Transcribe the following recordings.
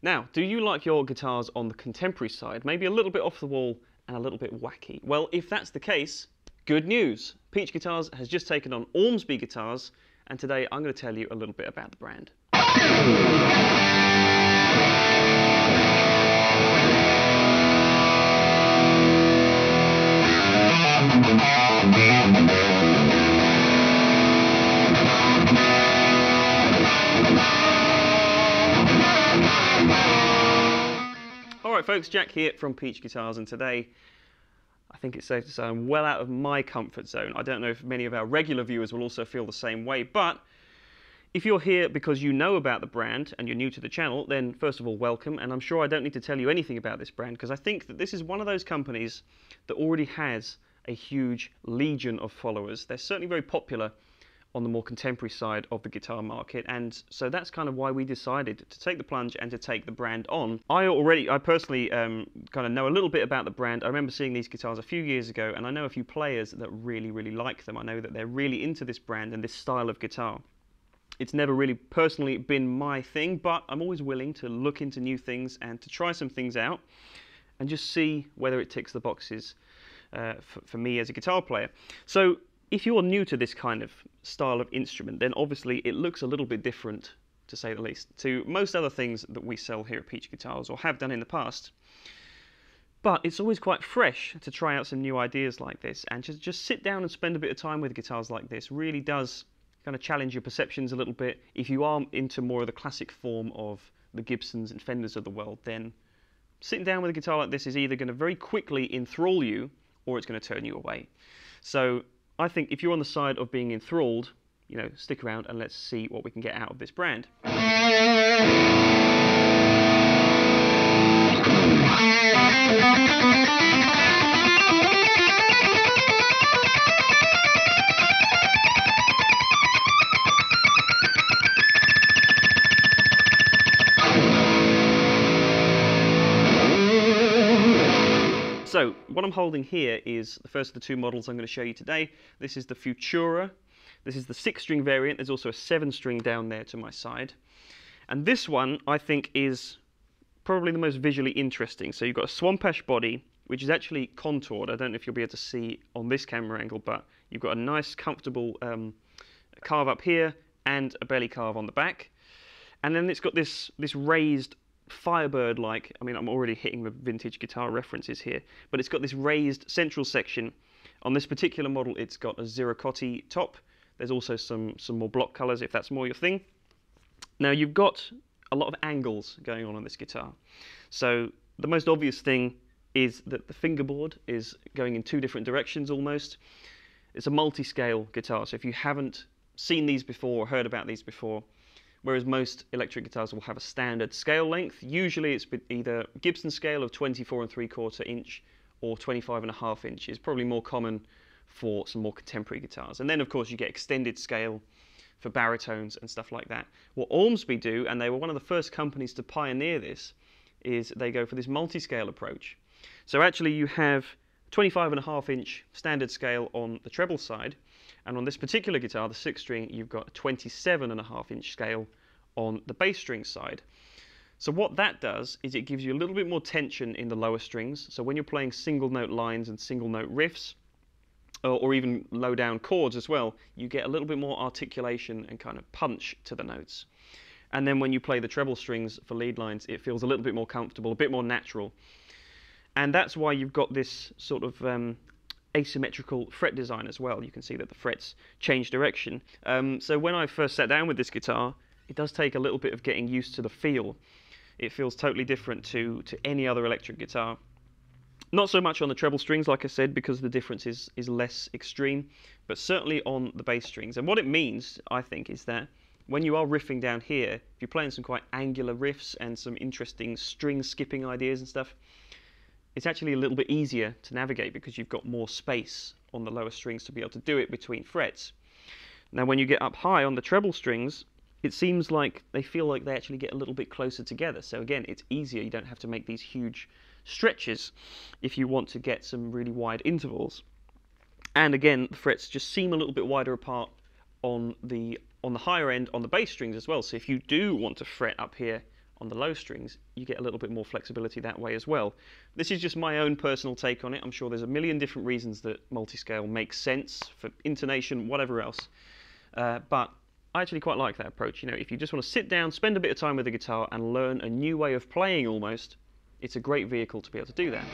Now, do you like your guitars on the contemporary side, maybe a little bit off the wall and a little bit wacky? Well, if that's the case, good news. Peach Guitars has just taken on Ormsby Guitars, and today I'm going to tell you a little bit about the brand. Alright folks, Jack here from Peach Guitars, and today I think it's safe to say I'm well out of my comfort zone. I don't know if many of our regular viewers will also feel the same way, but if you're here because you know about the brand and you're new to the channel, then first of all, welcome, and I'm sure I don't need to tell you anything about this brand because I think that this is one of those companies that already has a huge legion of followers. They're certainly very popular on the more contemporary side of the guitar market, and so that's kind of why we decided to take the plunge and to take the brand on. I personally kind of know a little bit about the brand. I remember seeing these guitars a few years ago, and I know a few players that really like them. I know that they're really into this brand and this style of guitar. It's never really personally been my thing, but I'm always willing to look into new things and to try some things out and just see whether it ticks the boxes for me as a guitar player. So if you're new to this kind of style of instrument, then obviously it looks a little bit different, to say the least, to most other things that we sell here at Peach Guitars or have done in the past. But it's always quite fresh to try out some new ideas like this, and just sit down and spend a bit of time with guitars like this really does kind of challenge your perceptions a little bit. If you are into more of the classic form of the Gibsons and Fenders of the world, then sitting down with a guitar like this is either going to very quickly enthrall you or it's going to turn you away. So I think if you're on the side of being enthralled, you know, stick around and let's see what we can get out of this brand. So what I'm holding here is the first of the two models I'm going to show you today. This is the Futura. This is the 6-string variant. There's also a 7-string down there to my side. And this one, I think, is probably the most visually interesting. So you've got a swamp-ash body, which is actually contoured. I don't know if you'll be able to see on this camera angle, but you've got a nice, comfortable carve up here and a belly carve on the back. And then it's got this raised Firebird-like, I mean, I'm already hitting the vintage guitar references here, but it's got this raised central section. On this particular model, it's got a Ziricotti top. There's also some more block colors, if that's more your thing. Now, you've got a lot of angles going on this guitar. So the most obvious thing is that the fingerboard is going in two different directions almost. It's a multi-scale guitar, so if you haven't seen these before or heard about these before, whereas most electric guitars will have a standard scale length. Usually it's either Gibson scale of 24 3/4 inch or 25.5 inches, probably more common for some more contemporary guitars. And then of course you get extended scale for baritones and stuff like that. What Ormsby do, and they were one of the first companies to pioneer this, is they go for this multi-scale approach. So actually you have 25.5 inch standard scale on the treble side, and on this particular guitar, the 6-string, you've got a 27.5 inch scale on the bass string side. So what that does is it gives you a little bit more tension in the lower strings. So when you're playing single note lines and single note riffs, or even low down chords as well, you get a little bit more articulation and kind of punch to the notes. And then when you play the treble strings for lead lines, it feels a little bit more comfortable, a bit more natural. And that's why you've got this sort of asymmetrical fret design as well. You can see that the frets change direction. So when I first sat down with this guitar, it does take a little bit of getting used to the feel. It feels totally different to any other electric guitar. Not so much on the treble strings, like I said, because the difference is less extreme, but certainly on the bass strings. And what it means, I think, is that when you are riffing down here, if you're playing some quite angular riffs and some interesting string skipping ideas and stuff, it's actually a little bit easier to navigate because you've got more space on the lower strings to be able to do it between frets. Now when you get up high on the treble strings, it seems like they feel like they actually get a little bit closer together. So again, it's easier. You don't have to make these huge stretches if you want to get some really wide intervals. And again, the frets just seem a little bit wider apart on the higher end on the bass strings as well. So if you do want to fret up here on the low strings, you get a little bit more flexibility that way as well. This is just my own personal take on it. I'm sure there's a million different reasons that multi-scale makes sense for intonation, whatever else. But I actually quite like that approach. You know, if you just want to sit down, spend a bit of time with the guitar and learn a new way of playing almost, it's a great vehicle to be able to do that.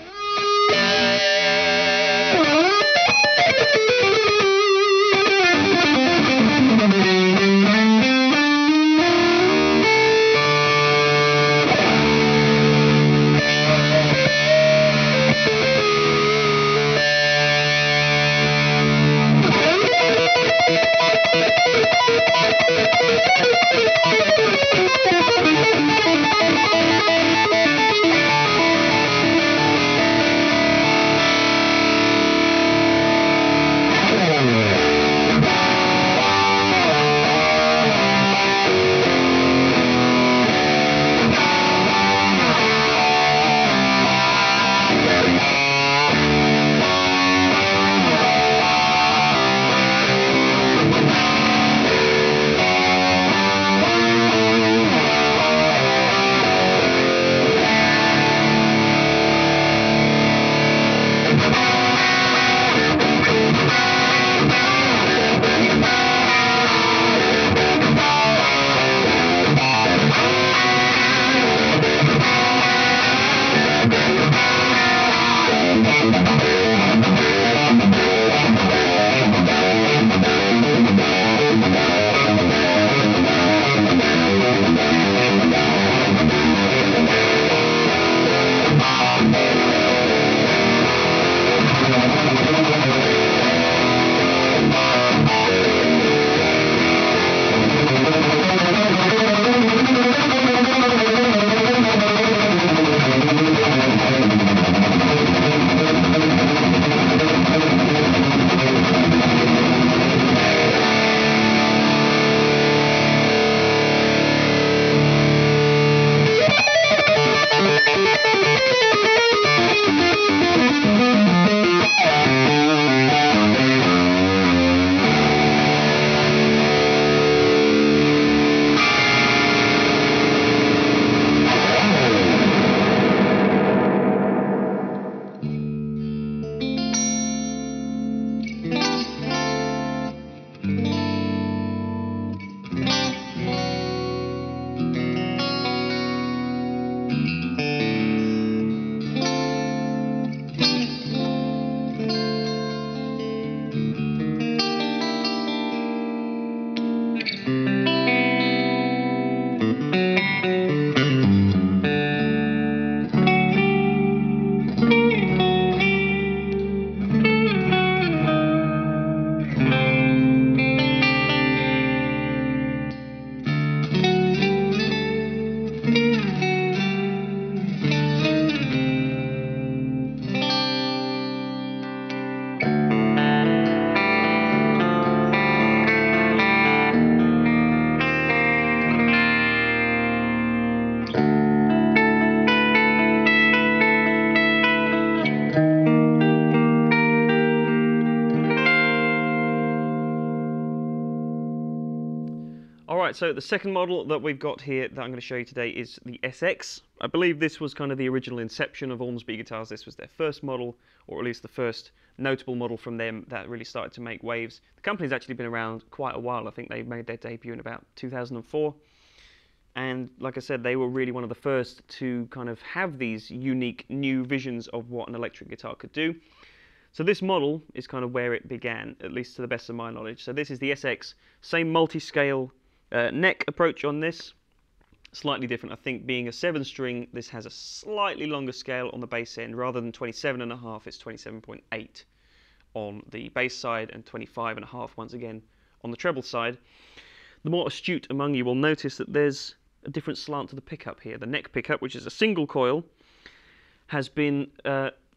Alright, so the second model that we've got here that I'm going to show you today is the SX. I believe this was kind of the original inception of Ormsby Guitars. This was their first model, or at least the first notable model from them that really started to make waves. The company's actually been around quite a while. I think they made their debut in about 2004. And like I said, they were really one of the first to kind of have these unique new visions of what an electric guitar could do. So this model is kind of where it began, at least to the best of my knowledge. So this is the SX, same multi-scale neck approach on this, slightly different. I think being a 7-string, this has a slightly longer scale on the bass end. Rather than 27.5, it's 27.8 on the bass side and 25.5 once again on the treble side. The more astute among you will notice that there's a different slant to the pickup here. The neck pickup, which is a single coil, has been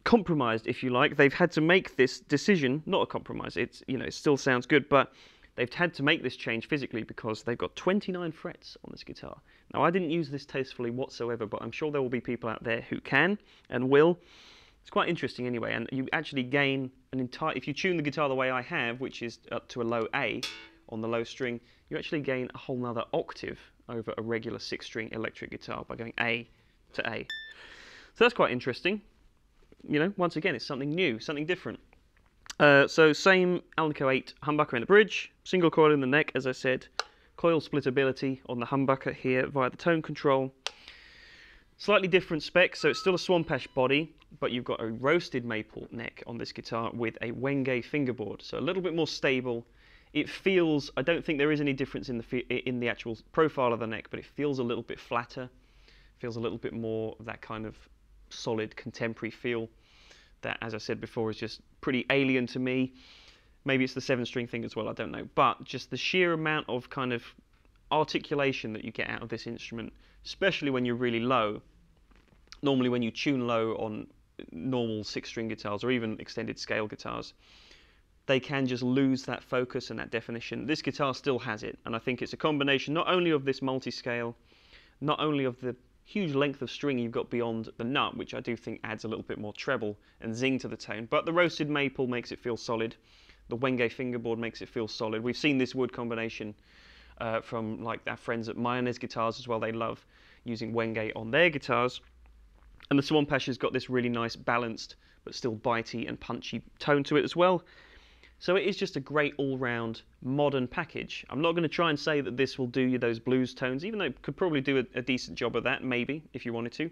compromised, if you like. They've had to make this decision, not a compromise, it's, you know, it still sounds good, but they've had to make this change physically because they've got 29 frets on this guitar. Now, I didn't use this tastefully whatsoever, but I'm sure there will be people out there who can and will. It's quite interesting anyway, and you actually gain an entire, if you tune the guitar the way I have, which is up to a low A on the low string, you actually gain a whole nother octave over a regular 6-string electric guitar by going A to A. So that's quite interesting. You know, once again, it's something new, something different. So same Alnico 8 humbucker in the bridge, single coil in the neck, as I said, coil splittability on the humbucker here via the tone control. Slightly different specs, so it's still a Swamp Ash body, but you've got a roasted maple neck on this guitar with a Wenge fingerboard, so a little bit more stable. It feels, I don't think there is any difference in the actual profile of the neck, but it feels a little bit flatter, feels a little bit more of that kind of solid contemporary feel that, as I said before, is just pretty alien to me. Maybe it's the 7-string thing as well, I don't know. But just the sheer amount of kind of articulation that you get out of this instrument, especially when you're really low. Normally when you tune low on normal 6-string guitars or even extended scale guitars, they can just lose that focus and that definition. This guitar still has it, and I think it's a combination not only of this multi-scale, not only of the huge length of string you've got beyond the nut, which I do think adds a little bit more treble and zing to the tone, but the roasted maple makes it feel solid. The Wenge fingerboard makes it feel solid. We've seen this wood combination from like our friends at Mayonnaise Guitars as well. They love using Wenge on their guitars. And the Swamp Ash has got this really nice balanced but still bitey and punchy tone to it as well. So it is just a great all-round modern package. I'm not going to try and say that this will do you those blues tones, even though it could probably do a decent job of that, maybe, if you wanted to.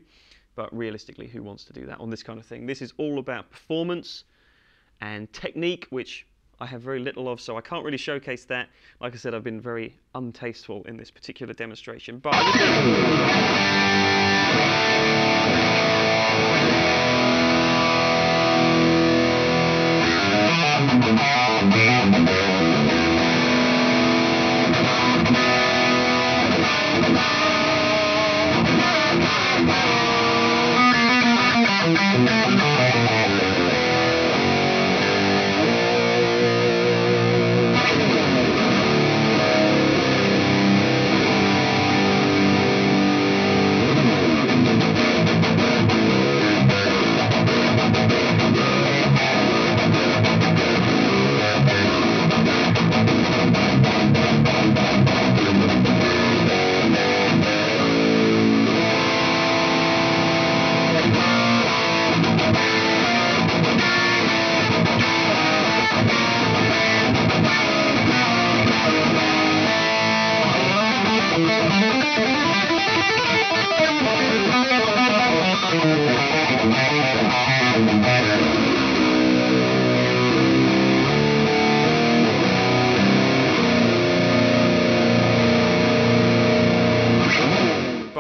But realistically, who wants to do that on this kind of thing? This is all about performance and technique, which I have very little of, so I can't really showcase that. Like I said, I've been very untasteful in this particular demonstration. But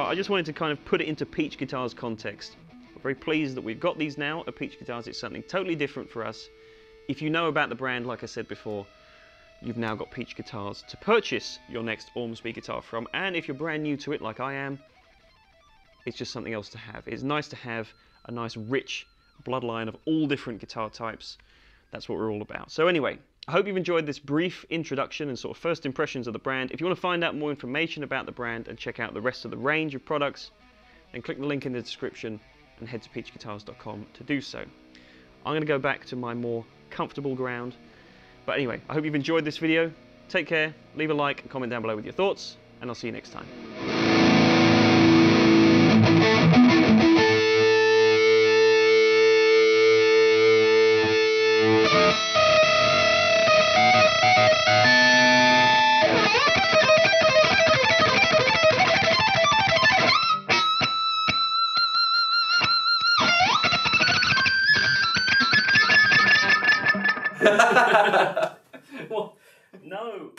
I just wanted to kind of put it into Peach Guitars context. We're very pleased that we've got these now at Peach Guitars. It's something totally different for us. If you know about the brand, like I said before, you've now got Peach Guitars to purchase your next Ormsby guitar from. And if you're brand new to it, like I am, it's just something else to have. It's nice to have a nice rich bloodline of all different guitar types. That's what we're all about. So anyway, I hope you've enjoyed this brief introduction and sort of first impressions of the brand. If you want to find out more information about the brand and check out the rest of the range of products, then click the link in the description and head to peachguitars.com to do so. I'm going to go back to my more comfortable ground. But anyway, I hope you've enjoyed this video. Take care, leave a like and comment down below with your thoughts, and I'll see you next time. What? No.